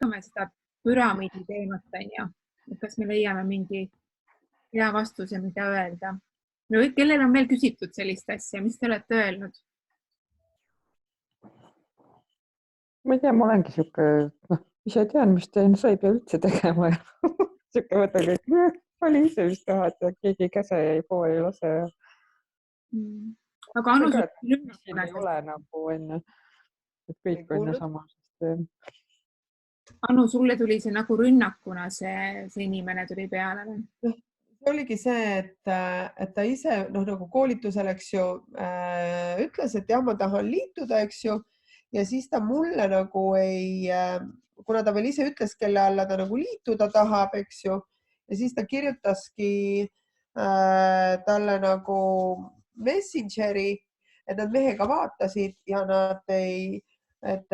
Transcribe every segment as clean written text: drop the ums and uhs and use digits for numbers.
jätkame seda püramiidi teemat, onju. Kas me leiame mingi hea vastuse, mida öelda? Kellel on veel küsitud sellist asja, mis te olete öelnud? Ma ei tea, ma olengi siuke, ise tean, mis teen, sa ei pea üldse tegema. Siuke võta kõik, vali ise, mis tahad ja keegi ei käse ja ei pool ei lase. Aga Anu, siin ei ole nagu enne, et kõik on sama süsteem. Anu, sulle tuli see nagu rünnakuna, see inimene tuli peale või? See oligi see, et ta ise nagu koolitusel, eks ju, ütles, et jah, ma tahan liituda, eks ju, ja siis ta mulle nagu ei, kuna ta veel ise ütles, kelle alla ta nagu liituda tahab, eks ju, ja siis ta kirjutaski talle nagu Messengeri, et nad mehega vaatasid ja nad ei, et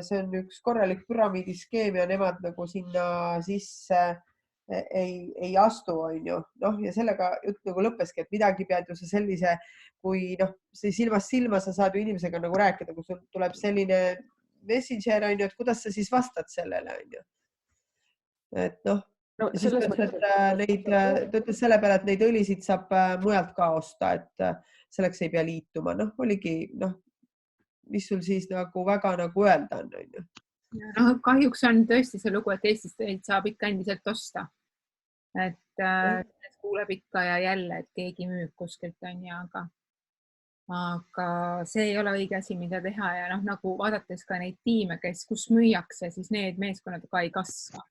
see on üks korralik püramiidiskeem ja nemad nagu sinna sisse ei astu, on ju. Ja sellega jutt nagu lõppeski, et midagi pead ju sa sellise, kui see silmast silma sa saad ju inimesega nagu rääkida, kui sul tuleb selline messenger, on ju, et kuidas sa siis vastad sellele, on ju. Et ta ütles selle peale, et neid õlisid saab mujalt ka osta, et selleks ei pea liituma. Oligi, mis sul siis nagu väga nagu öelda on, on ju. Kahjuks on tõesti see lugu, et Eestist saab ikka endiselt osta. Et kuuleb ikka ja jälle, et keegi müüb kuskilt on ja aga see ei ole õige asi, mida teha ja nagu vaadates ka neid tiime, kus müüakse, siis need meeskonnad ka ei kasva.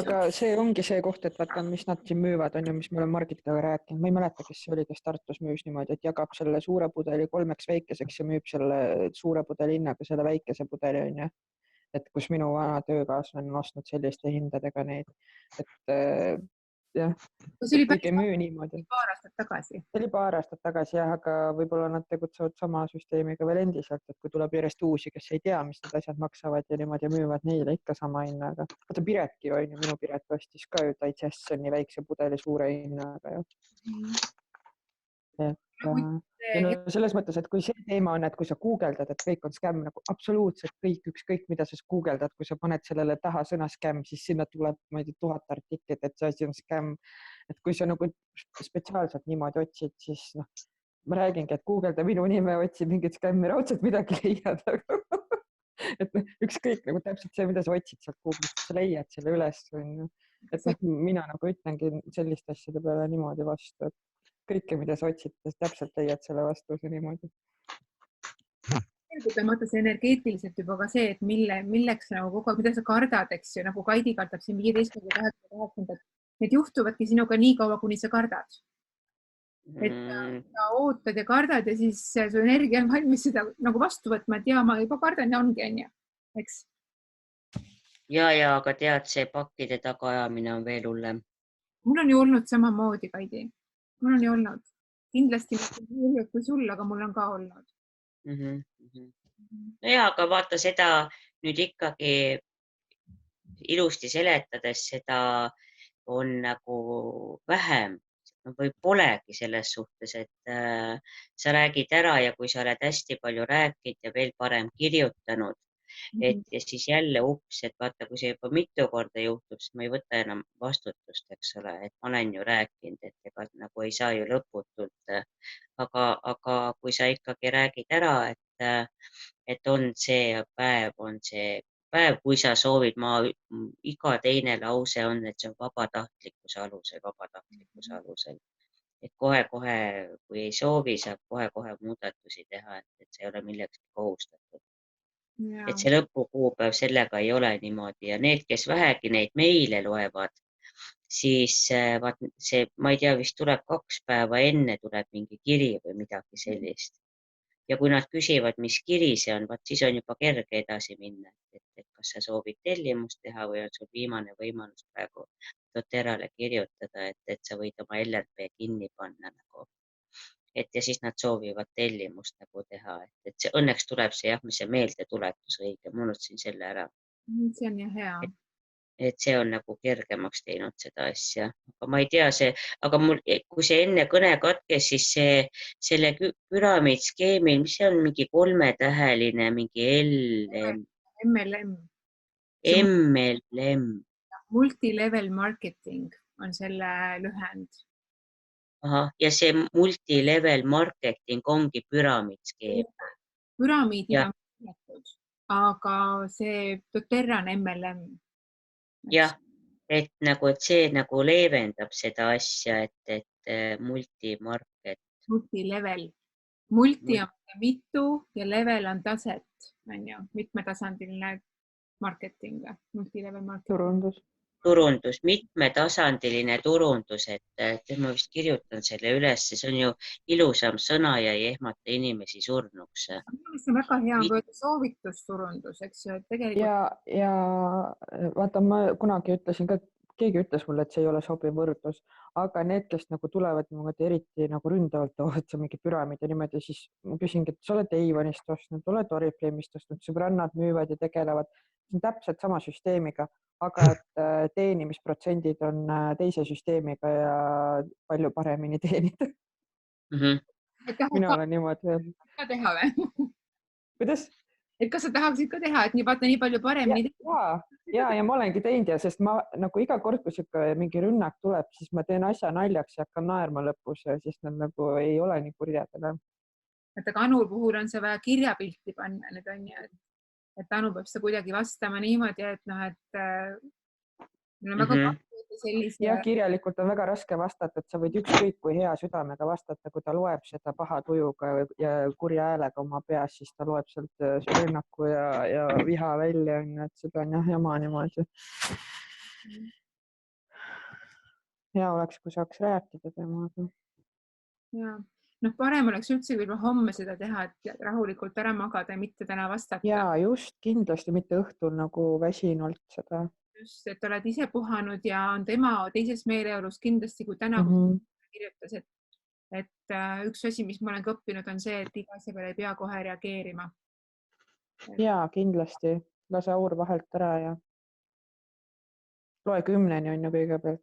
Aga see ongi see koht, et vaata, mis nad siin müüvad, on ju, mis me oleme Margitaga rääkinud. Ma ei mäleta, kes see oli, kes Tartus müüs niimoodi, et jagab selle suure pudeli 3 väikeseks ja müüb selle suure pudeli hinnaga selle väikese pudeli, on ju. Et kus minu vana töökaaslane on ostnud selliste hindadega neid, et jah, kõik ei müü niimoodi. Paar aastat tagasi. See oli paar aastat tagasi, jah, aga võib-olla nad tegutsevad sama süsteemiga veel endiselt, et kui tuleb järjest uusi, kes ei tea, mis need asjad maksavad ja niimoodi müüvad neile ikka sama hinnaga. Vaata Piretki on ju, minu Piret ostis ka ju Digestioni väikse pudeli suure hinnaga. Selles mõttes, et kui see teema on, et kui sa guugeldad, et kõik on skämm, nagu absoluutselt kõik, ükskõik mida sa guugeldad, kui sa paned sellele taha sõna skämm, siis sinna tuleb 1000 artiklit, et see asi on skämm. Et kui sa nagu spetsiaalselt niimoodi otsid, siis ma räägingi, et guugelda minu nime, otsi mingit skämmi, raudselt midagi leiad. Et ükskõik nagu täpselt see, mida sa otsid sealt Google'ist, sa leiad selle üles. Et mina nagu ütlengi selliste asjade peale niimoodi vastu, et kõike, mida sa otsid, täpselt leiad selle vastuse niimoodi. Mõttes energeetiliselt juba ka see, et milleks nagu kogu aeg, mida sa kardad, eks ju, nagu Kaidi kardab siin 15. Need juhtuvadki sinuga nii kaua, kuni sa kardad. Et sa ootad ja kardad ja siis su energia on valmis seda nagu vastu võtma, et ma juba kardan ja ongi, on ju, eks? Ja, aga tead, see pakkide tagaajamine on veel hullem. Mul on ju olnud samamoodi, Kaidi. Mul on ju olnud. Kindlasti mitte kui sul, aga mul on ka olnud. Ja, aga vaata seda nüüd ikkagi ilusti seletades, seda on nagu vähem või polegi selles suhtes, et sa räägid ära ja kui sa oled hästi palju rääkinud ja veel parem kirjutanud, et ja siis jälle ups, et vaata, kui see juba mitu korda juhtub, siis ma ei võta enam vastutust, eks ole, et ma olen ju rääkinud, et ega nagu ei saa ju lõputult, aga kui sa ikkagi räägid ära, et on see päev, kui sa soovid, iga teine lause on, et see on vabatahtlikkuse alusel. Et kohe-kohe, kui ei soovi, saab kohe-kohe muudatusi teha, et see ei ole millegi kohustatud. Et see lõpukuupäev sellega ei ole niimoodi ja need, kes vähegi neid meile loevad, siis see, ma ei tea, vist tuleb 2 päeva enne tuleb mingi kiri või midagi sellist. Ja kui nad küsivad, mis kiri see on, siis on juba kerge edasi minna, et kas sa soovid tellimust teha või on sul viimane võimalus praegu doTERRAle kirjutada, et sa võid oma LRP kinni panna nagu. Et ja siis nad soovivad tellimust nagu teha, et see õnneks tuleb see, mis see meeldetuletus õige, ma unustasin selle ära. See on ja hea. Et see on nagu kergemaks teinud seda asja, aga ma ei tea aga kui see enne kõne katkes, siis selle püramiidskeemil, mis see on mingi 3-täheline, mingi L. MLM. MLM. Multilevel marketing on selle lühend. Ahah, ja see multilevel marketing ongi püramiidskeem. Püramiidid Jah. on keelatud, aga see doTERRA on MLM. Jah, et see nagu leevendab seda asja, et multimarket. Multilevel. Multi on mitu ja level on taset, on ju, mitmetasandiline marketing, multilevel marketing. Turundus. Mitmetasandiline turundus, et ma vist kirjutan selle üles, see on ju ilusam sõna ja ei ehmata inimesi surnuks. See on väga hea, kui soovitusturundus, eks ju, et tegelikult. Ja vaata, ma kunagi ütlesin ka, keegi ütles mulle, et see ei ole sobiv võrdlus, aga need, kes nagu tulevad niimoodi eriti nagu ründavalt, et see on mingi püramiid ja niimoodi, siis ma küsingi, et sa oled Avonist ostnud, oled Oriflame'ist ostnud, sõbrannad müüvad ja tegelevad. See on täpselt sama süsteemiga, aga et teenimisprotsendid on teise süsteemiga ja palju paremini teenida. Mina olen niimoodi öelnud. Ka teha või? Kuidas? Et kas sa tahaksid ka teha, et nii palju paremini? Ja ma olengi teinud ja sest ma nagu iga kord, kui siuke mingi rünnak tuleb, siis ma teen asja naljaks ja hakkan naerma lõpus ja siis nad nagu ei ole nii kurjad enam. Et aga Anu puhul on see vaja kirjapilti panna, need on ju, et Anu peab seda kuidagi vastama niimoodi, et noh, et meil on väga sellise. Ja kirjalikult on väga raske vastata, et sa võid ükskõik kui hea südamega vastata, kui ta loeb seda paha tujuga ja kurja häälega oma peas, siis ta loeb sealt rünnaku ja viha välja, et seda on jah jama niimoodi. Hea oleks, kui saaks rääkida temaga. Ja, noh, parem oleks üldse võib-olla homme seda teha, et rahulikult ära magada ja mitte täna vastata. Ja just kindlasti mitte õhtul nagu väsinult seda. Just, et oled ise puhanud ja on tema teises meeleolus kindlasti, kui täna kirjutas, et üks asi, mis ma olen ka õppinud, on see, et iga asja peale ei pea kohe reageerima. Ja kindlasti. Lase aur vahelt ära ja loe 10 on ju kõigepealt.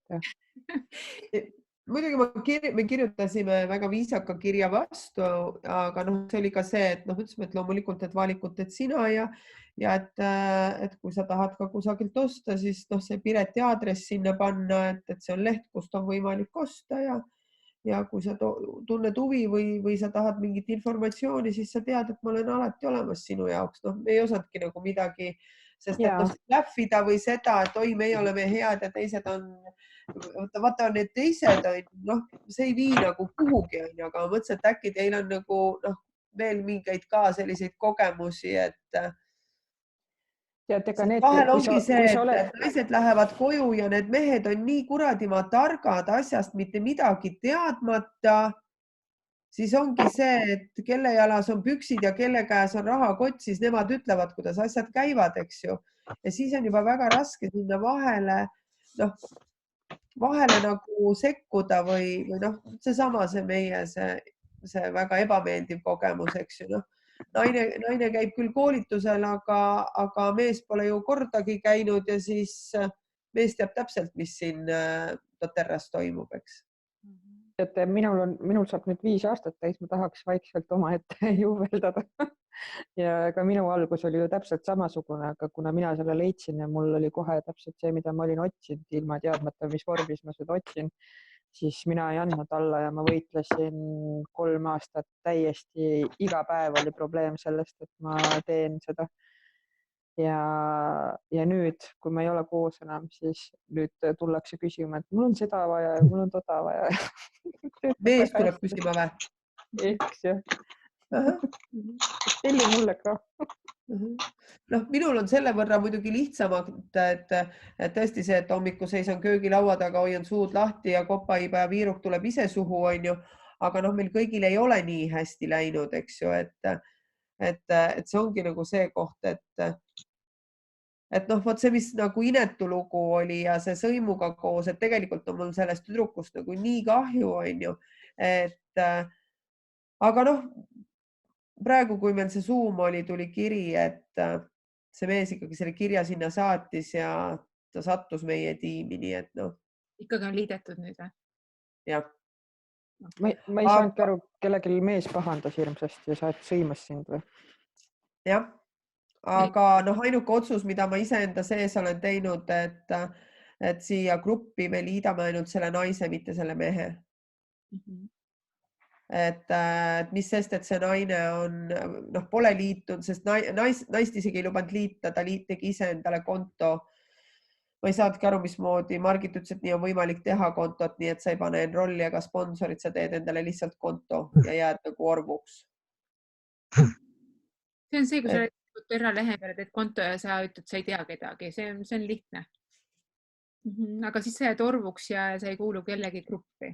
Muidugi me kirjutasime väga viisaka kirja vastu, aga see oli ka see, et ütlesime, et loomulikult, et valikut teed sina ja et kui sa tahad ka kusagilt osta, siis see Pireti aadress sinna panna, et see on leht, kust on võimalik osta ja kui sa tunned huvi või sa tahad mingit informatsiooni, siis sa tead, et ma olen alati olemas sinu jaoks. Me ei osadki nagu midagi, sest et läffida või seda, et oi, meie oleme head ja teised on, vaata need teised, see ei vii nagu kuhugi, aga ma mõtlesin, et äkki teil on nagu veel mingeid ka selliseid kogemusi, et vahel ongi see, et naised lähevad koju ja need mehed on nii kuradima targad asjast mitte midagi teadmata, siis ongi see, et kelle jalas on püksid ja kelle käes on rahakott, siis nemad ütlevad, kuidas asjad käivad, eks ju. Ja siis on juba väga raske sinna vahele nagu sekkuda või seesama see meie see väga ebameeldiv kogemus, eks ju. Naine käib küll koolitusel, aga mees pole ju kordagi käinud ja siis mees teab täpselt, mis siin doTERRAs toimub, eks. Et minul saab nüüd 5 aastat täis, ma tahaks vaikselt oma ette juubeldada. Ja ka minu algus oli ju täpselt samasugune, aga kuna mina selle leidsin ja mul oli kohe täpselt see, mida ma olin otsinud, ilma teadmata, mis vormis ma seda otsin, siis mina ei andnud alla ja ma võitlesin 3 aastat täiesti, iga päev oli probleem sellest, et ma teen seda. Ja nüüd, kui ma ei ole koos enam, siis nüüd tullakse küsima, et mul on seda vaja ja mul on toda vaja. Mees tuleb küsima või? Eks jah. Telli mulle ka. Minul on selle võrra muidugi lihtsamalt, et tõesti see, et hommiku seisan köögilaua taga, hoian suud lahti ja kopaiba ja viiruk tuleb ise suhu, on ju. Aga meil kõigil ei ole nii hästi läinud, eks ju, et see ongi nagu see koht, et vot see, mis nagu inetu lugu oli ja see sõimuga koos, et tegelikult on mul sellest tüdrukust nagu nii kahju, on ju, aga praegu, kui meil see Zoom oli, tuli kiri, et see mees ikkagi selle kirja sinna saatis ja ta sattus meie tiimi, nii et Ikkagi on liidetud nüüd või? Jah. Ma ei saanud aru, kellelgi mees pahandas hirmsasti ja sõimas sind või? Jah. aga ainuke otsus, mida ma iseenda sees olen teinud, et siia gruppi me liidame ainult selle naise, mitte selle mehe. Et mis sest, et see naine on, pole liitunud, sest naist isegi ei lubanud liita, ta tegi ise endale konto. Ma ei saadki aru, mismoodi. Margit ütles, et nii on võimalik teha kontot, nii et sa ei pane enrolli ega sponsorit, sa teed endale lihtsalt konto ja jääd nagu orvuks. See on see, kui sa oled Terra lehe peale, teed konto ja sa ütled, sa ei tea kedagi. See on lihtne. Aga siis sa jääd orvuks ja sa ei kuulu kellegi gruppi.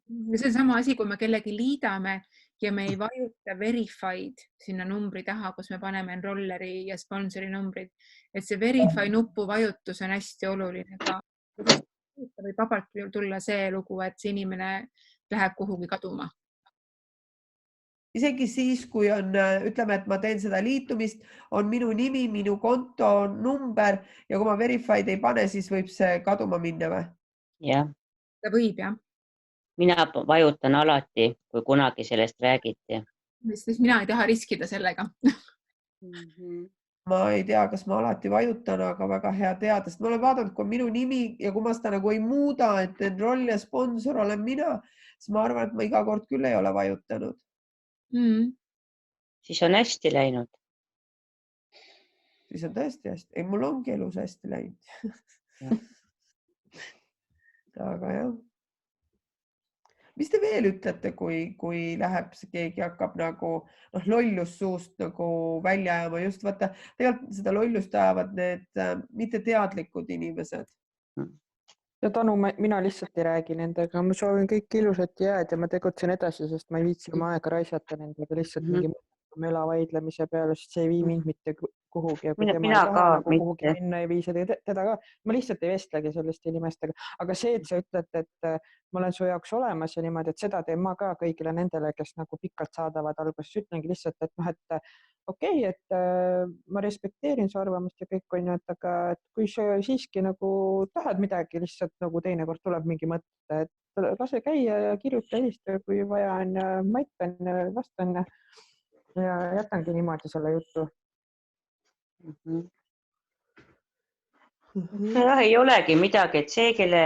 Ja see on sama asi, kui me kellegi liidame ja me ei vajuta verified sinna numbri taha, kus me paneme enrolleri ja sponsori numbrid. Et see verify nupu vajutus on hästi oluline ka. Võib vabalt tulla see lugu, et see inimene läheb kuhugi kaduma. Isegi siis, kui on, ütleme, et ma teen seda liitumist, on minu nimi, minu konto number ja kui ma verified ei pane, siis võib see kaduma minna või? Jah. Ta võib, jah. Mina vajutan alati, kui kunagi sellest räägiti. Sest mina ei taha riskida sellega. Ma ei tea, kas ma alati vajutan, aga väga hea teada, sest ma olen vaadanud, kui minu nimi ja kui ma seda nagu ei muuda, et enroll ja sponsor olen mina, siis ma arvan, et ma iga kord küll ei ole vajutanud. Siis on hästi läinud. Siis on tõesti hästi. Ei, mul ongi elus hästi läinud. Aga jah. Mis te veel ütlete, kui läheb, keegi hakkab nagu lollust suust nagu välja ajama? Just vaata, tegelikult seda lollust ajavad need mitteteadlikud inimesed. Ja Tanu, mina lihtsalt ei räägi nendega. Ma soovin kõik ilusat jääd ja ma tegutsen edasi, sest ma ei viitsi oma aega raisata nendega lihtsalt mingi möla vaidlemise peale, sest see ei vii mind mitte kuhugi. Ja kui tema ei taha nagu kuhugi minna, ei vii teda ka. Ma lihtsalt ei vestlegi selliste inimestega. Aga see, et sa ütled, et ma olen su jaoks olemas ja niimoodi, et seda teen ma ka kõigile nendele, kes nagu pikalt saadavad alguses. Ütlengi lihtsalt, et okei, et ma respekteerin su arvamust ja kõik on ju, aga kui sa siiski nagu tahad midagi, lihtsalt nagu teinekord tuleb mingi mõte, et lase käia ja kirjuta helista, kui vaja on, ma aitan ja vastan ja jätangi niimoodi selle jutu. Ei olegi midagi, et see, kelle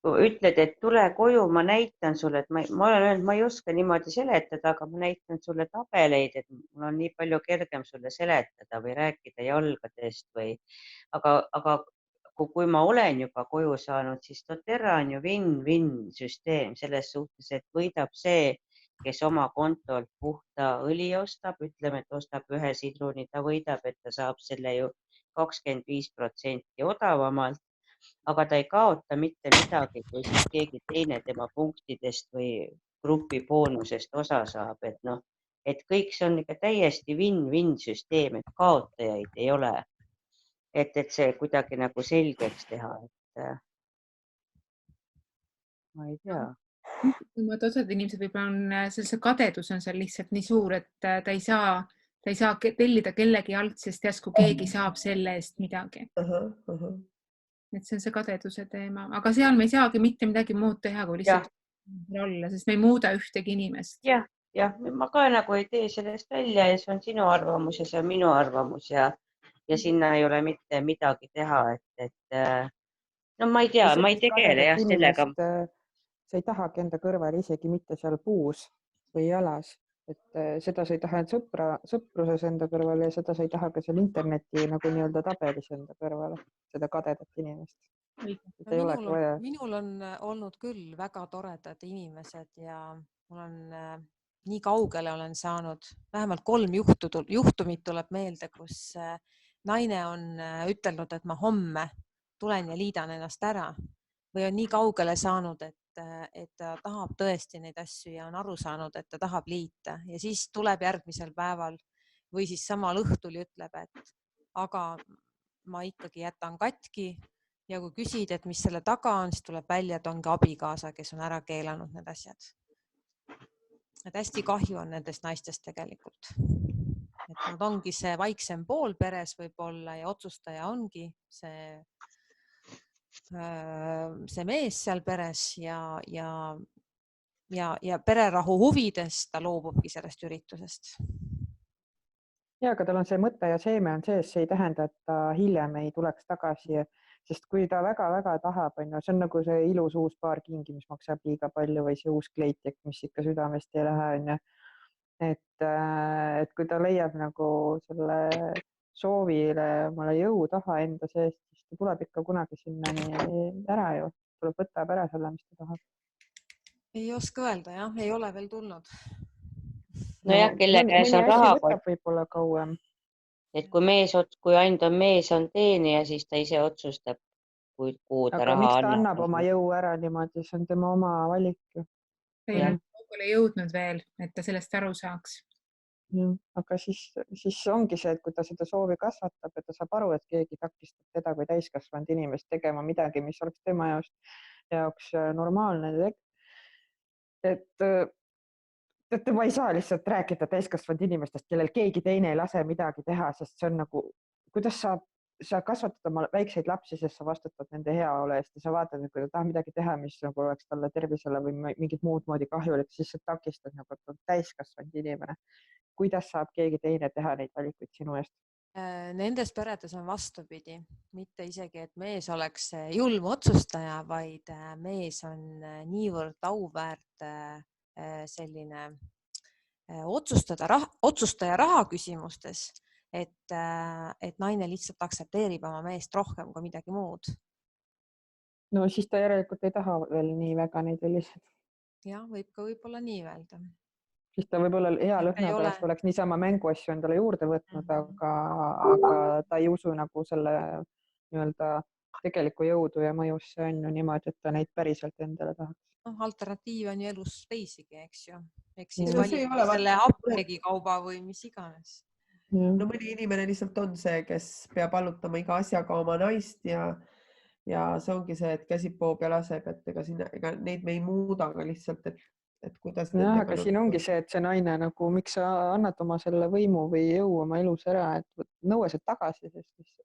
ütled, et tule koju, ma näitan sulle, et ma olen öelnud, ma ei oska niimoodi seletada, aga ma näitan sulle tabeleid, et mul on nii palju kergem sulle seletada või rääkida jalgadest aga kui ma olen juba koju saanud, siis doTERRA on ju win-win süsteem selles suhtes, et võidab see, kes oma kontolt puhta õli ostab, ütleme, et ostab ühe sidruni, ta võidab, et ta saab selle ju 25% odavamalt, aga ta ei kaota mitte midagi, kui siis keegi teine tema punktidest või grupi boonusest osa saab, et kõik see on ikka täiesti win-win süsteem, et kaotajaid ei ole, et see kuidagi nagu selgeks teha, et ma ei tea. Osad inimesed võib-olla see kadedus on seal lihtsalt nii suur, et ta ei saa tellida kellegi alt, sest järsku keegi saab selle eest midagi. Et see on see kadeduse teema, aga seal me ei saagi mitte midagi muud teha, kui lihtsalt olla, sest me ei muuda ühtegi inimest. Jah, ma ka nagu ei tee sellest välja ja see on sinu arvamus ja see on minu arvamus ja sinna ei ole mitte midagi teha, et no ma ei tea, ma ei tegele jah sellega. Sa ei tahagi enda kõrval isegi mitte seal puus või jalas, et seda sa ei taha sõpruses enda kõrval ja seda sa ei taha ka seal interneti nagu nii-öelda tabelis enda kõrval, seda kadedat inimest. Minul on olnud küll väga toredad inimesed ja mul on nii kaugele olen saanud, vähemalt 3 juhtumit tuleb meelde, kus naine on ütelnud, et ma homme tulen ja liidan ennast ära või on nii kaugele saanud, et ta tahab tõesti neid asju ja on aru saanud, et ta tahab liita ja siis tuleb järgmisel päeval või siis samal õhtul ütleb, et aga ma ikkagi jätan katki ja kui küsid, et mis selle taga on, siis tuleb välja, et ongi abikaasa, kes on ära keelanud need asjad. Et hästi kahju on nendest naistest tegelikult. Et nad ongi see vaiksem pool peres võib-olla ja otsustaja ongi see mees seal peres ja pererahu huvides ta loobubki sellest üritusest. Ja, aga tal on see mõte ja seeme on sees, see ei tähenda, et ta hiljem ei tuleks tagasi, sest kui ta väga-väga tahab, see on nagu see ilus uus paar kingi, mis maksab liiga palju või see uus kleitjak, mis ikka südamest ei lähe, et kui ta leiab nagu selle soovile omale jõu taha enda seest, siis ta tuleb ikka kunagi sinnani ära ju, tuleb võtab ära selle, mis ta tahab. Ei oska öelda, jah, ei ole veel tulnud. Nojah, kelle käes on rahakott. Võib-olla kauem. Et kui ainult on mees on teenija, siis ta ise otsustab, kuhu ta raha annab. Aga miks ta annab oma jõu ära niimoodi, see on tema oma valik ju. Ta ei ole kaugele jõudnud veel, et ta sellest aru saaks. Aga siis ongi see, et kui ta seda soovi kasvatab, et ta saab aru, et keegi takistab teda kui täiskasvanud inimest tegema midagi, mis oleks tema jaoks normaalne. Et ma ei saa lihtsalt rääkida täiskasvanud inimestest, kellel keegi teine ei lase midagi teha, sest see on nagu, kuidas sa kasvatad oma väikseid lapsi, sest sa vastutad nende heaolu eest ja sa vaatad, et kui ta tahab midagi teha, mis nagu oleks talle tervisele või mingit muud moodi kahjulik, siis sa takistad nagu täiskasvanud inimene. Kuidas saab keegi teine teha neid valikuid sinu eest? Nendes peredes on vastupidi, mitte isegi, et mees oleks julm otsustaja, vaid mees on niivõrd auväärt selline otsustaja raha küsimustes, et naine lihtsalt aktsepteerib oma meest rohkem kui midagi muud. No siis ta järelikult ei taha veel nii väga neid sellised. Jah, võib ka võib-olla nii öelda. Siis ta võib-olla hea lõhna pärast oleks niisama mänguasju endale juurde võtnud, aga ta ei usu nagu selle tegeliku jõudu ja mõjusse on ju niimoodi, et ta neid päriselt endale tahaks. Alternatiiv on ju elus teisigi, eks ju. Eks siis valib selle apteegikauba või mis iganes. No mõni inimene lihtsalt on see, kes peab allutama iga asjaga oma naist ja see ongi see, et käsib poob ja laseb, et ega neid me ei muuda, aga lihtsalt, et kuidas... Aga siin ongi see, et see naine nagu, miks sa annad oma selle võimu või jõu oma elus ära, et nõue see tagasi, sest lihtsalt.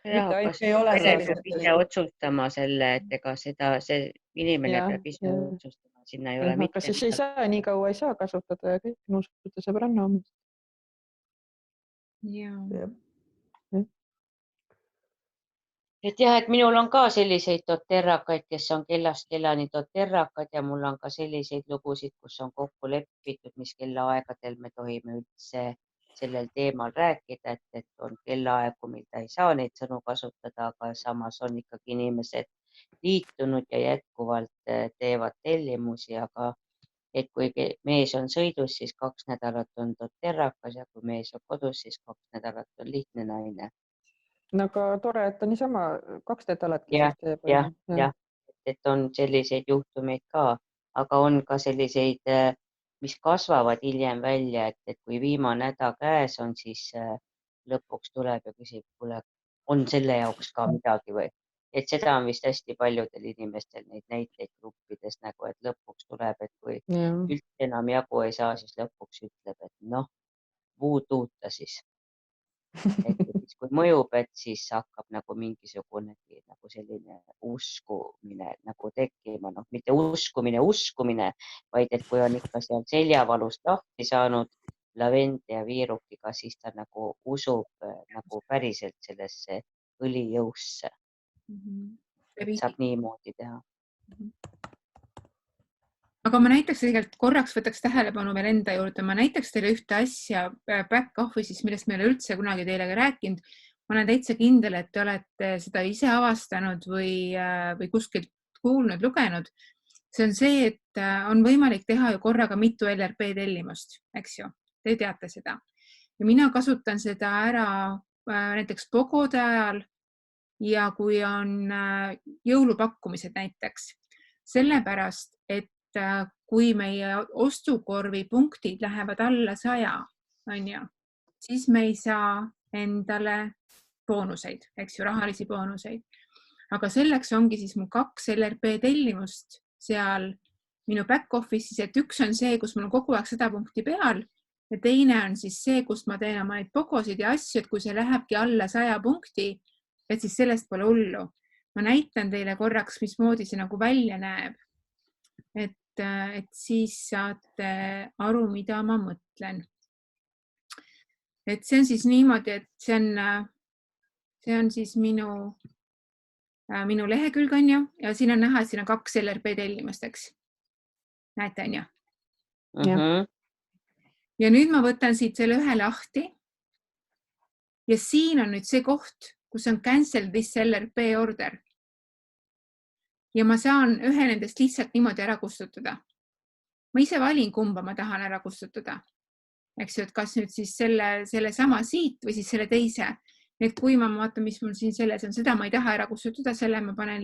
Ei ole ise otsustama selle, et ega see inimene peab ise otsustama, sinna ei ole mitte. Aga siis ei saa, nii kaua ei saa kasutada ja kõik nõustuda sõbranna omast. Et jah, et minul on ka selliseid doterrakaid, kes on kellast kellani doterrakad ja mul on ka selliseid lugusid, kus on kokku lepitud, mis kellaaegadel me tohime üldse sellel teemal rääkida, et on kellaaegu, mil ta ei saa neid sõnu kasutada, aga samas on ikkagi inimesed liitunud ja jätkuvalt teevad tellimusi, aga et kui mees on sõidus, siis 2 nädalat on doterrakas ja kui mees on kodus, siis 2 nädalat on lihtne naine. No aga tore, et ta niisama 2 nädalatki teeb. Jah, et on selliseid juhtumeid ka, aga on ka selliseid, mis kasvavad hiljem välja, et kui viimane häda käes on, siis lõpuks tuleb ja küsib, kuule, on selle jaoks ka midagi või? Et seda on vist hästi paljudel inimestel neid näiteid gruppides nagu, et lõpuks tuleb, et kui üldse enam jagu ei saa, siis lõpuks ütleb, et noh, vuutuuta siis. Et kui mõjub, et siis hakkab nagu mingisugune nagu selline uskumine nagu tekkima, mitte uskumine, vaid et kui on ikka seal seljavalust lahti saanud lavend ja viirukiga, siis ta nagu usub nagu päriselt sellesse õlijõusse. Et saab niimoodi teha. Aga ma näiteks tegelikult korraks võtaks tähelepanu veel enda juurde. Ma näiteks teile ühte asja back office'is, millest me ei ole üldse kunagi teile rääkinud. Ma olen täitsa kindel, et te olete seda ise avastanud või kuskilt kuulnud, lugenud. See on see, et on võimalik teha ju korraga mitu LRP tellimust, eks ju. Te teate seda. Ja mina kasutan seda ära näiteks pogode ajal ja kui on jõulupakkumised näiteks. Sellepärast, et kui meie ostukorvi punktid lähevad alla 100, siis me ei saa endale boonuseid, eks ju, rahalisi boonuseid. Aga selleks ongi siis mu 2 LRP tellimust seal minu back office'is, et üks on see, kus mul on kogu aeg 100 punkti peal ja teine on siis see, kus ma teen oma neid pogosid ja asju, et kui see lähebki alla 100 punkti, et siis sellest pole hullu. Ma näitan teile korraks, mismoodi see nagu välja näeb. Et siis saate aru, mida ma mõtlen. et see on siis niimoodi, et see on siis minu lehekülg on ju, ja siin on näha, et siin on 2 LRP tellimust, eks. Näete, on ju? Ja nüüd ma võtan siit selle ühe lahti. Ja siin on nüüd see koht, kus on cancel this LRP order. Ja ma saan ühe nendest lihtsalt niimoodi ära kustutada. Ma ise valin, kumba ma tahan ära kustutada. Eks ju, et kas nüüd siis selle sama siit või siis selle teise. Et kui ma vaatan, mis mul siin selles on, seda ma ei taha ära kustutada, selle ma panen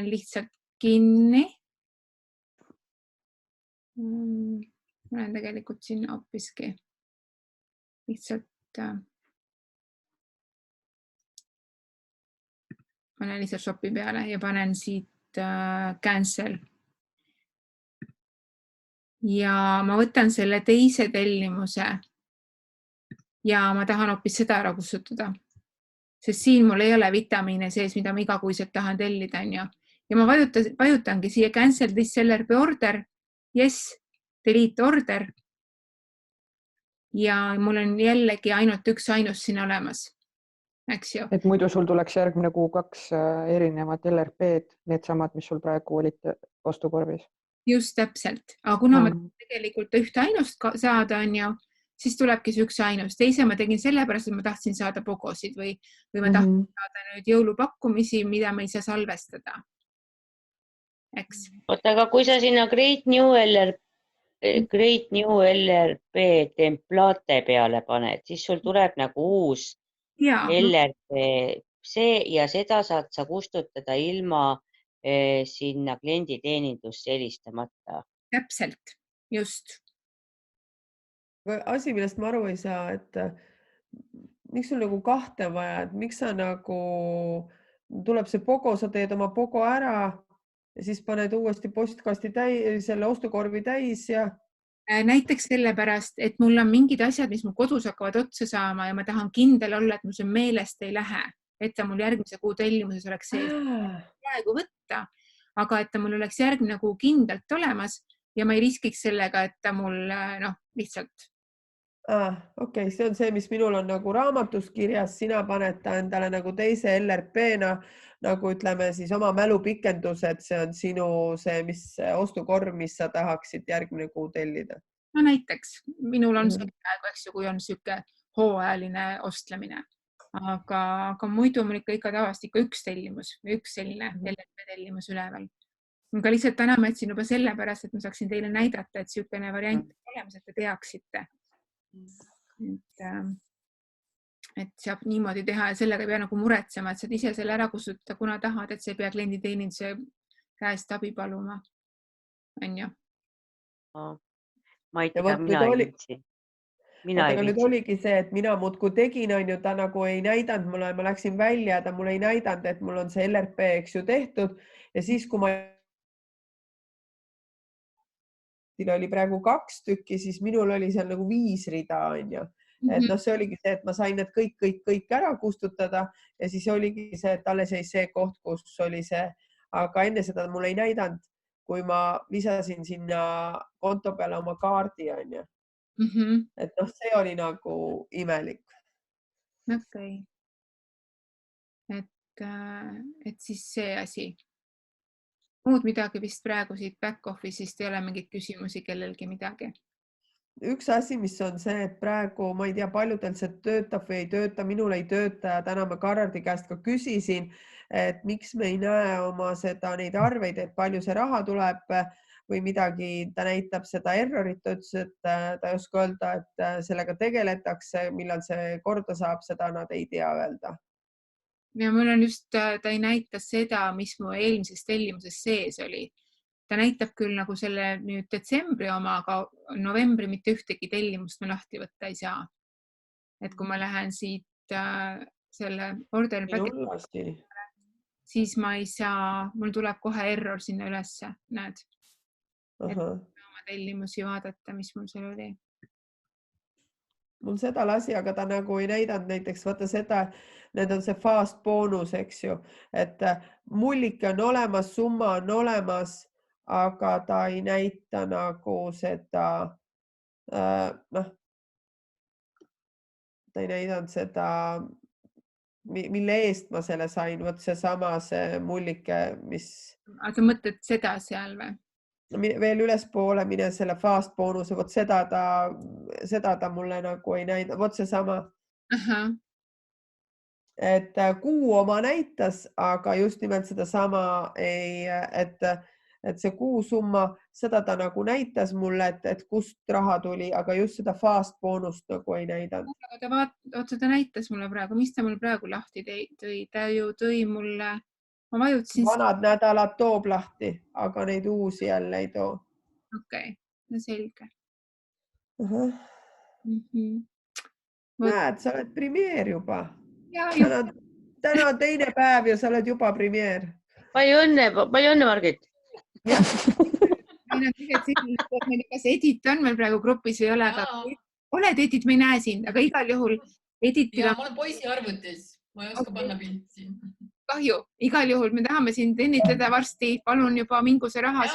lihtsalt kinni. Ma olen tegelikult siin hoopiski lihtsalt panen lihtsalt shopi peale ja panen siit cancel. Ja ma võtan selle teise tellimuse ja ma tahan hoopis seda ära kustutada. Sest siin mul ei ole vitamiine sees, mida ma igakuiselt tahan tellida, on ju. Ja ma vajutangi siia cancel this LRP order, yes, delete order. Ja mul on jällegi ainult üks ainus siin olemas. Eks ju. Et muidu sul tuleks järgmine kuu 2 erinevat LRP-d, need samad, mis sul praegu olid ostukorvis. Just täpselt. Aga kuna ma tegelikult ühte ainust saada, on ju, siis tulebki see üks ainus. Teise ma tegin sellepärast, et ma tahtsin saada pogosid või ma tahtsin saada nüüd jõulupakkumisi, mida me ei saa salvestada. Eks? Oota, aga kui sa sinna Great New LRP template peale paned, siis sul tuleb nagu uus LRP see ja seda saad sa kustutada ilma sinna klienditeenindusse helistamata. Täpselt, just. Asi, millest ma aru ei saa, et miks sul nagu 2 vaja, et miks sa nagu tuleb see pogo, sa teed oma pogo ära ja siis paned uuesti postkasti selle ostukorvi täis ja näiteks sellepärast, et mul on mingid asjad, mis mul kodus hakkavad otsa saama ja ma tahan kindel olla, et mul see meelest ei lähe, et ta mul järgmise kuu tellimuses oleks sees praegu võtta, aga et ta mul oleks järgmine kuu kindlalt olemas ja ma ei riskiks sellega, et ta mul lihtsalt. Okei, see on see, mis minul on nagu raamatus kirjas, sina paned ta endale nagu teise LRP-na, nagu ütleme siis oma mälupikendus, et see on sinu see, mis ostukorv, mis sa tahaksid järgmine kuu tellida. No näiteks, minul on see praegu, eks ju, kui on siuke hooajaline ostlemine, aga muidu mul ikka tavast üks tellimus või üks selline LRP tellimus üleval. Aga lihtsalt täna ma jätsin juba sellepärast, et ma saaksin teile näidata, et siukene variant on olemas, et te teaksite. Et saab niimoodi teha ja sellega ei pea nagu muretsema, et saad ise selle ära kustutada, kuna tahad, et see ei pea klienditeeninduse käest abi paluma. On ju? Ma ei tea, mina ei viitsi. Aga nüüd oligi see, et mina muudkui tegin, on ju, ta nagu ei näidanud mulle, ma läksin välja, ta mulle ei näidanud, et mul on see LRP, eks ju, tehtud ja siis, kui ma oli praegu 2 tükki, siis minul oli seal nagu 5 rida, on ju. Et see oligi see, et ma sain need kõik ära kustutada ja siis oligi see, et alles jäi see koht, kus oli see, aga enne seda mul ei näidanud, kui ma lisasin sinna konto peale oma kaardi, on ju. Et see oli nagu imelik. Okei. Et siis see asi. Muud midagi vist praegu siit back office'ist ei ole mingid küsimusi kellelgi midagi. Üks asi, mis on see, et praegu ma ei tea, paljudel see töötab või ei tööta, minul ei tööta ja täna ma Karardi käest ka küsisin, et miks me ei näe oma neid arveid, et palju see raha tuleb või midagi, ta näitab seda errorit, ütles, et ta ei oska öelda, et sellega tegeletakse, millal see korda saab, seda nad ei tea öelda. Ja mul on just, ta ei näita seda, mis mu eelmises tellimuses sees oli. Ta näitab küll nagu selle nüüd detsembri oma, aga novembri mitte ühtegi tellimust ma lahti võtta ei saa. Et kui ma lähen siit selle order siis ma ei saa, mul tuleb kohe error sinna ülesse, näed. Et oma tellimusi vaadata, mis mul seal oli. Mul seda lasi, aga ta nagu ei näidanud näiteks, vaata seda, need on see fast boonus, eks ju, et mullike on olemas, summa on olemas, aga ta ei näita nagu seda noh, ta ei näidanud seda, mille eest ma selle sain, vot see mullike, mis Aga sa mõtled seda seal või? veel ülespoole mine selle fast boonuse, vot seda ta mulle nagu ei näidanud, vot seesama. Ahah. Et kuu oma näitas, aga just nimelt sedasama et see kuusumma, seda ta nagu näitas mulle, et kust raha tuli, aga just seda fast boonust nagu ei näidanud. Ta näitas mulle praegu, mis ta mul praegu lahti tõi? Ta ju tõi mulle, ma vajutasin. Vanad nädalad toob lahti, aga neid uusi jälle ei too. Okei, no selge. Näed, sa oled primeer juba. Ja, Täna on teine päev ja sa oled juba primeer. Palju õnne, Margit. Kas Edith on meil praegu grupis või ei ole, aga oled Edith, me ei näe sind, aga igal juhul Edithil on... Ma olen poisi arvutis, ma ei oska panna pilti. Kahju, igal juhul me tahame sind õnnitleda varsti, palun juba mingu see raha.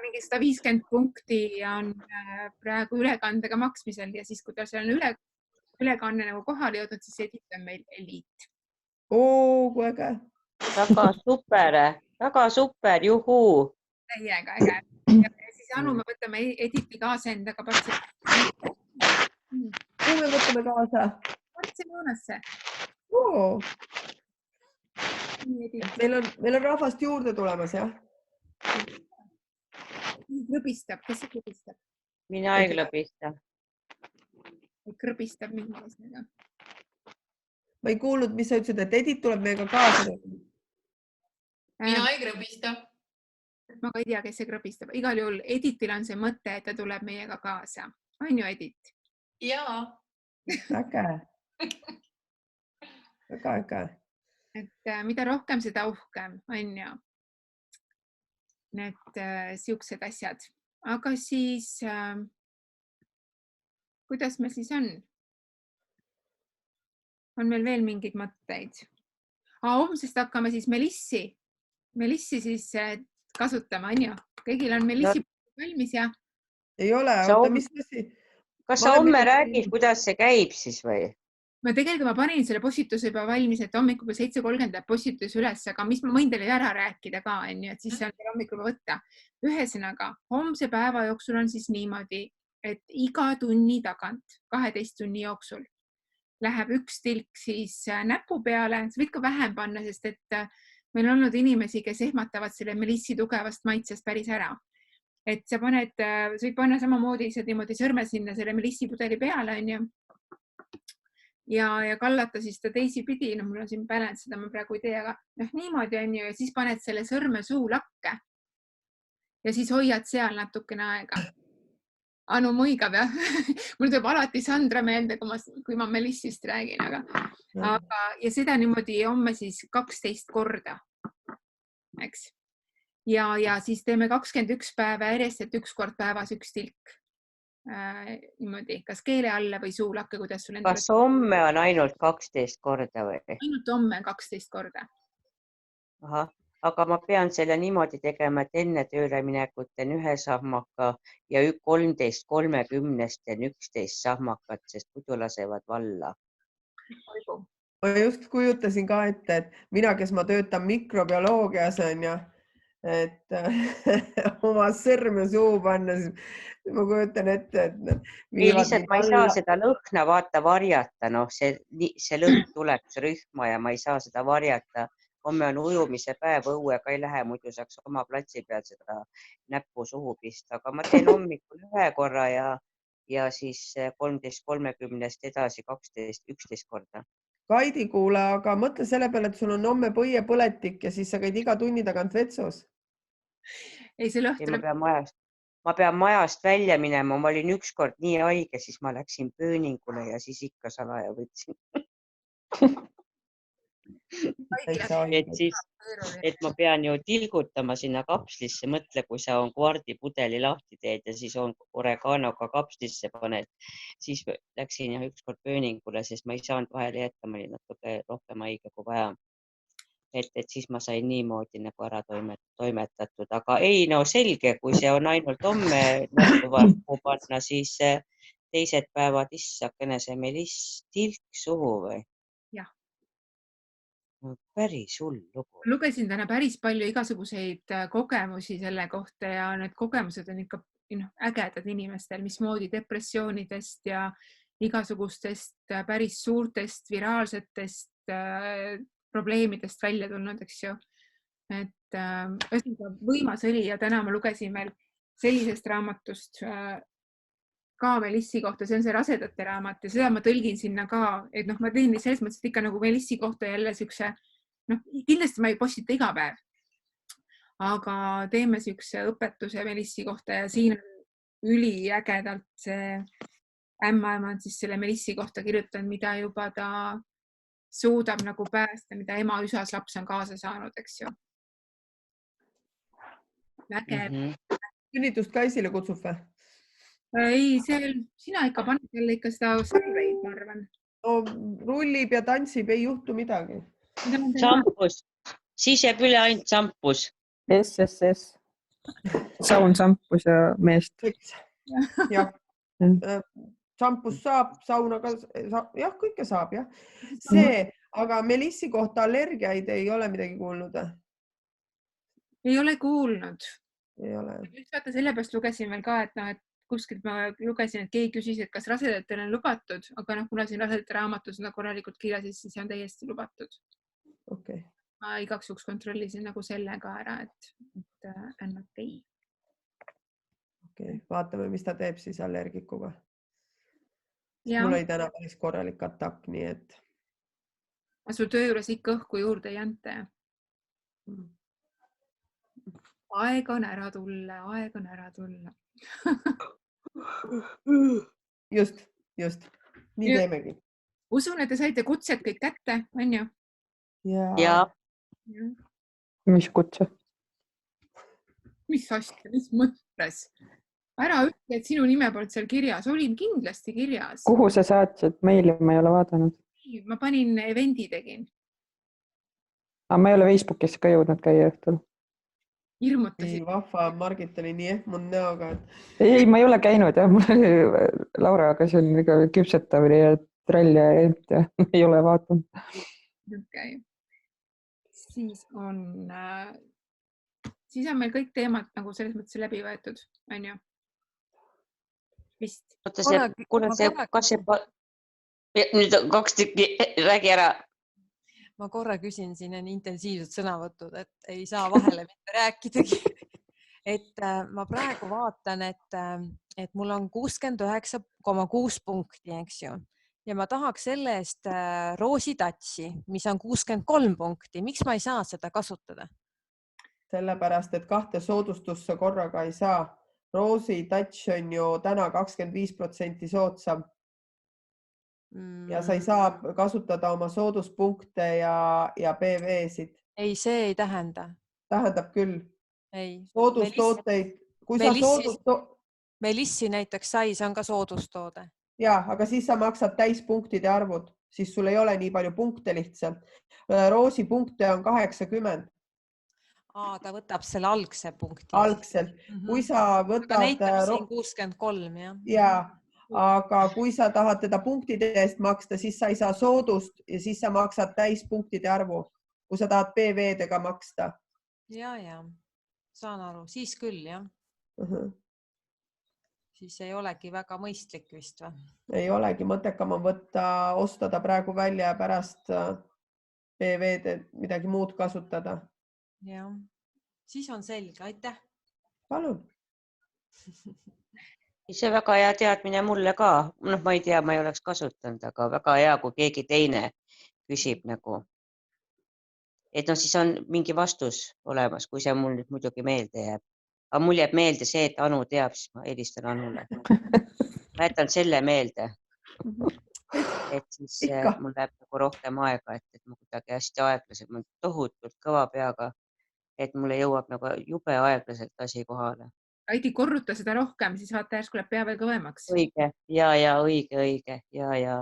Mingi 150 punkti on praegu ülekandega maksmisel ja siis, kui ta seal on ülekanne nagu kohale jõudnud, siis Edith on meil eliit. Kui äge. Väga super, juhuu. Täiega äge. Ja siis Anu, me võtame Edithi kaasa endaga Kuhu me võtame kaasa? Barcelonasse. Meil on rahvast juurde tulemas, jah? Krõbistab, kes see krõbistab? Mina ei krõbista. Krõbistab mingi asjaga. Ma ei kuulnud, mis sa ütlesid, et Edith tuleb meiega kaasa. Mina ei krõbista. Ma ka ei tea, kes see krõbistab. Igal juhul Edithil on see mõte, et ta tuleb meiega kaasa. On ju, Edith? Jaa. Äge. Väga äge. Et mida rohkem, seda uhkem, on ju. Need siuksed asjad. Aga siis, kuidas meil siis on? On meil veel mingeid mõtteid? Homsest hakkame siis Melissi siis kasutama, on ju? Kõigil on Melissi valmis ja? Ei ole, mis asi? Kas sa homme räägid, kuidas see käib siis või? Ma panin selle postituse juba valmis, et hommikul 7.30 läheb postitus üles, aga mis ma võin teile ära rääkida ka, et siis see on hommikul võtta. Ühesõnaga, homse päeva jooksul on siis niimoodi, et iga tunni tagant, 12 tunni jooksul läheb üks tilk siis näpu peale. Sa võid ka vähem panna, sest et meil on olnud inimesi, kes ehmatavad selle Melissi tugevast maitsest päris ära. Et sa võid panna samamoodi niimoodi sõrme sinna selle Melissi pudeli peale, on ju. Ja kallata siis ta teisipidi, mul on siin balance, seda ma praegu ei tee, aga niimoodi on ju, ja siis paned selle sõrme suulakke ja siis hoiad seal natukene aega. Anu muigab, jah. Mul tuleb alati Sandra meelde, kui ma Melissist räägin, ja seda niimoodi homme siis 12 korda, eks. Ja siis teeme 21 päeva järjest, et üks kord päevas üks tilk. Niimoodi, kas keele alla või suulakke, kuidas sul Kas homme on ainult 12 korda või? Ainult homme 12 korda. Aha, aga ma pean selle niimoodi tegema, et enne tööle minekut teen 1 sahmaka ja 13.30 teen 11 sahmakat, sest muidu lasevad valla. Ma just kujutasin ka ette, et mina, kes ma töötan mikrobioloogias on ju, et oma sõrme suu panna, siis ma kujutan ette, et lihtsalt ma ei saa seda lõhna varjata, see lõhn tuleb rühma ja ma ei saa seda varjata. Homme on ujumise päev, õuega ei lähe, muidu saaks oma platsi peal seda näppu suhu pista, aga ma teen hommikul 1 korra ja siis 13.30 edasi 11 korda. Kaidi, kuule, aga mõtle selle peale, et sul on homme põiepõletik ja siis sa käid iga tunni tagant vetsus. Ei, see lõht tuleb... Ma pean majast välja minema, ma olin ükskord nii haige, siis ma läksin pööningule ja siis ikka salaja võtsin. Et ma pean ju tilgutama sinna kapslisse, mõtle, kui sa on kvardipudeli lahti teed ja siis on oreganoga kapslisse paned, siis läksin ükskord pööningule, sest ma ei saanud vahele jätta, ma olin natuke rohkem haige kui vaja. et siis ma sain niimoodi nagu ära toimetatud, aga ei, no selge, kui see on ainult homme nähtuvalt panna, siis teised päevad, issakene, see meliss tilk suhu või? Jah. Päris hull lugu. Lugesin täna päris palju igasuguseid kogemusi selle kohta ja need kogemused on ikka ägedad inimestel, mismoodi depressioonidest ja igasugustest päris suurtest viraalsetest probleemidest välja tulnud, eks ju. Et võimas oli ja täna ma lugesin veel sellisest raamatust ka Melissi kohta, see on see rasedate raamat ja seda ma tõlgin sinna ka, et ma teen selles mõttes, et ikka nagu Melissi kohta jälle siukse, kindlasti ma ei postita iga päev, aga teeme siukse õpetuse Melissi kohta ja siin on üliägedalt see ämmaemand siis selle Melissi kohta kirjutanud, mida juba ta suudab nagu päästa, mida ema üsas laps on kaasa saanud, eks ju. Sünnitust ka esile kutsub või? Ei, sina ikka paned jälle ikka seda surveid, ma arvan. No, rullib ja tantsib, ei juhtu midagi. Sampus, siis jääb üle ainult sampus. SSS. Saun, sampus ja meest. Jah. Sampus saab, sauna ka, jah, kõike saab, jah. See, aga Melissi kohta allergiaid ei ole midagi kuulnud? Ei ole kuulnud. Ei ole. Vaata, sellepärast lugesin veel ka, et kuskilt ma lugesin, et keegi küsis, et kas rasedatel on lubatud, aga kuna siin rasedate raamatus on korralikult kirjas, siis see on täiesti lubatud. Okay. Ma igaks juhuks kontrollisin nagu selle ka ära, et on okei. Okay. Vaatame, mis ta teeb siis allergikuga. Ja. Mul oli täna päris korralik atak, nii et. Sul töö juures ikka õhku juurde ei anta. Aeg on ära tulla, aeg on ära tulla. Just. Nii teemegi. Usun, et te saite kutsed kõik kätte, on ju? Ja. Mis kutse? Mis asja, mis mõttes? Ära ütle, et sinu nime polnud seal kirjas. Olin kindlasti kirjas. Kuhu sa saatsid? Meili ma ei ole vaadanud. Ma panin evendi tegin. Aga ma ei ole Facebookis ka jõudnud käia õhtul. Hirmutasid. Nii vahva, Margit oli nii ehmunud näoga. Ei, ma ei ole käinud ja mul oli Lauraga siin küpsetamine ja trall ja ent ja ei ole vaatanud. Okay. Siis on meil kõik teemad nagu selles mõttes läbi võetud, on ju? Vist. Nüüd on 2 tükki, räägi ära. Ma korra küsin, siin on intensiivsed sõnavõtud, et ei saa vahele mitte rääkidagi. Et ma praegu vaatan, et mul on 69,6 punkti, eks ju. Ja ma tahaks selle eest roositatsi, mis on 63 punkti. Miks ma ei saa seda kasutada? Sellepärast, et 2 soodustusse korraga ei saa. Roositatš on ju täna 25% soodsam. Ja sa ei saa kasutada oma sooduspunkte ja PV-sid. Ei, see ei tähenda. Tähendab küll. Ei. Soodustooteid. Melissi näiteks sai, see on ka soodustoode. Ja, aga siis sa maksad täispunktide arvud, siis sul ei ole nii palju punkte lihtsalt. Roosi punkte on 80. Ta võtab selle algse punkti. Algselt. Kui sa võtad... Aga näitab siin 63, jah? Jaa. Aga kui sa tahad teda punktide eest maksta, siis sa ei saa soodust ja siis sa maksad täispunktide arvu, kui sa tahad PV-dega maksta. Ja. Saan aru. Siis küll, jah. Siis ei olegi väga mõistlik vist või? Ei olegi. Mõttekam on ostada praegu välja ja pärast PV-d midagi muud kasutada. Ja. Siis on selge. Aitäh. Palun. See väga hea teadmine mulle ka. Ma ei tea, ma ei oleks kasutanud, aga väga hea, kui keegi teine küsib nagu. Et siis on mingi vastus olemas, kui see mul nüüd muidugi meelde jääb. Aga mul jääb meelde see, et Anu teab, siis ma helistan Anule. Ma jätan selle meelde. Et siis mul läheb nagu rohkem aega, et ma kuidagi hästi aeglaselt, ma tohutult kõva peaga, et mulle jõuab nagu jube aeglaselt asi kohale. Aidi korruta seda rohkem, siis vaata järsku läheb pea veel kõvemaks. Õige, ja õige, ja.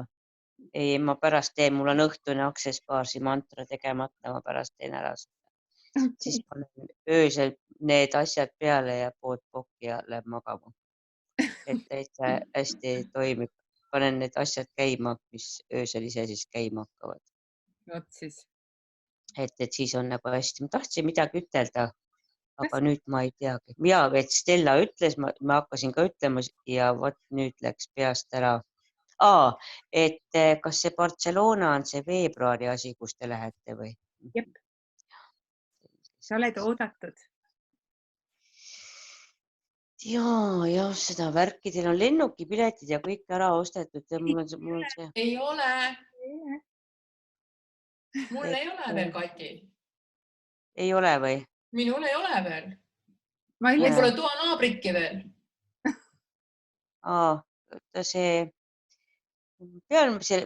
ei, ma pärast teen, mul on õhtune aksespaarsi mantra tegemata, ma pärast teen ära. Siis panen öösel need asjad peale ja pood pokki ja läheb magama. Et täitsa hästi toimib. Panen need asjad käima, mis öösel ise siis käima hakkavad. Vot siis. Et siis on nagu hästi. Ma tahtsin midagi ütelda, aga nüüd ma ei teagi. Ja, et Stella ütles, ma hakkasin ka ütlema ja vot nüüd läks peast ära. Et kas see Barcelona on see veebruari asi, kus te lähete või? Jep. Sa oled oodatud. Ja seda värki, teil on lennukipiletid ja kõik ära ostetud ja mul on see. Ei ole. Mul ei ole veel, Kati. Ei ole või? Minul ei ole veel. Mul pole toa naabritki veel.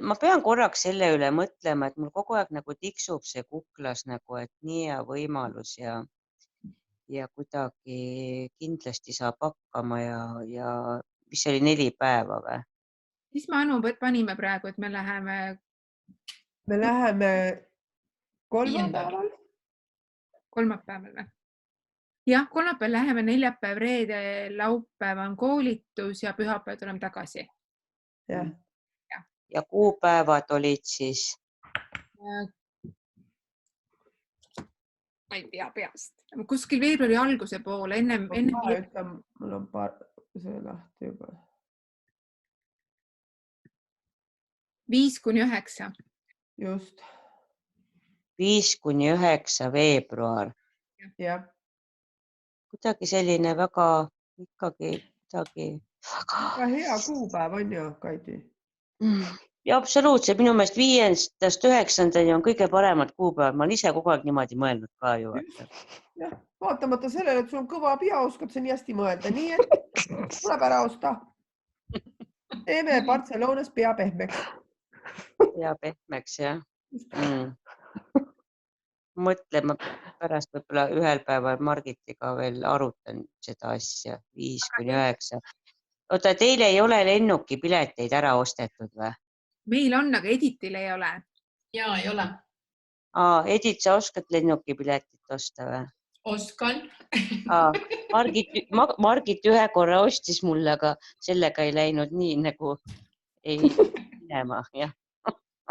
Ma pean korraks selle üle mõtlema, et mul kogu aeg nagu tiksub see kuklas nagu, et nii hea võimalus ja kuidagi kindlasti saab hakkama ja mis oli 4 päeva või? Mis me Anu panime praegu, et me läheme? Me läheme kolmapäeval. Kolmapäeval või? Jah, kolmapäeval läheme, neljapäev, reede, laupäev on koolitus ja pühapäev tuleme tagasi. Jah. Ja kuupäevad olid siis? Ma ei tea peast. Kuskil veebruari alguse poole, ennem. Mul on see lahti juba. 5-9. Just. 5-9 veebruar. Jah. Kuidagi selline väga ikkagi. Väga hea kuupäev on ju, Kaidi. Ja absoluutselt, minu meelest 5-9 on kõige paremad kuupäevad. Ma olen ise kogu aeg niimoodi mõelnud ka ju. Jah, vaatamata sellele, et sul on kõva pea, oskad sa nii hästi mõelda. Nii, et tuleb ära osta. Teeme Barcelonas pea pehmeks. Pea pehmeks, jah. Mõtlema pärast võib-olla ühel päeval Margitiga veel arutan seda asja. 5-9. Oota, teil ei ole lennukipileteid ära ostetud või? Meil on, aga Editil ei ole. Jaa, ei ole. Edit, sa oskad lennukipiletit osta või? Oskan. Margit ühe korra ostis mulle, aga sellega ei läinud nii nagu ei minema.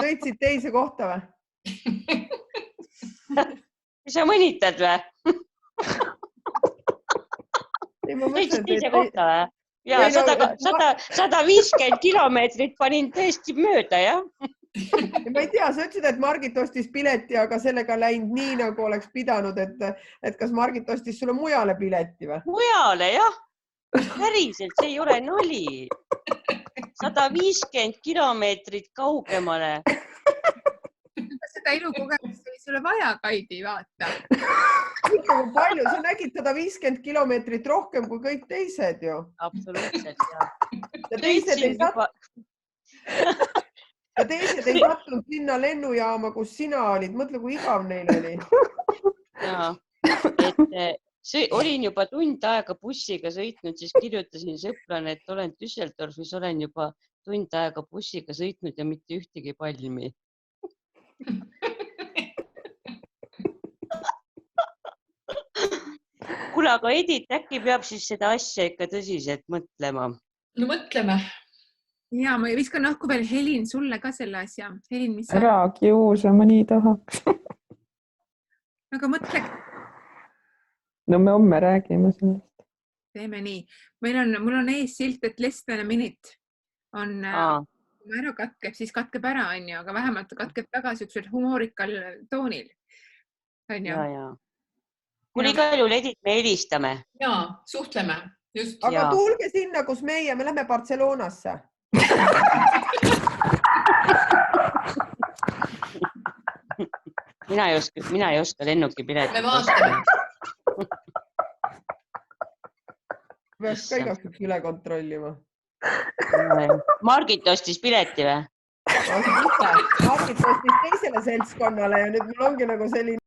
Sõitsid teise kohta või? Sa mõnitad või? Sõitsid teise kohta või? Ja 150 kilomeetrit panin tõesti mööda, jah? Ma ei tea, sa ütlesid, et Margit ostis pileti, aga sellega läinud nii, nagu oleks pidanud, et kas Margit ostis sulle mujale pileti või? Mujale, jah. Päriselt, see ei ole nali. 150 kilomeetrit kaugemale. Seda elukogemust oli sulle vaja, Kaidi, vaata. Palju, sa nägid 150 kilomeetrit rohkem kui kõik teised ju. Absoluutselt, jah. Ja teised ei sattunud sinna lennujaama, kus sina olid. Mõtle, kui igav neil oli. Olin juba tund aega bussiga sõitnud, siis kirjutasin sõprane, et olen Düsseldorfis, olen juba tund aega bussiga sõitnud ja mitte ühtegi palmi. Kuule, aga Edit, äkki peab siis seda asja ikka tõsiselt mõtlema? No mõtleme. Ja, ma viskan õhku veel Helin sulle ka selle asja. Helin, mis ära kiusa, ma nii tahaks. Aga mõtle. No me homme räägime sellest. Teeme nii. Mul on ees silt, et less than a minute on kui ära katkeb, siis katkeb ära, on ju, aga vähemalt katkeb tagasi üks humoorikal toonil. Kuule, igal juhul Edit, me helistame. Jaa, suhtleme. Just. Aga tulge sinna, kus me lähme Barcelonasse. Mina ei oska lennukipiletit. Me vaatame. Peaks ka igaks üle kontrollima. Margit ostis pileti või? Margit ostis teisele seltskonnale ja nüüd mul ongi nagu selline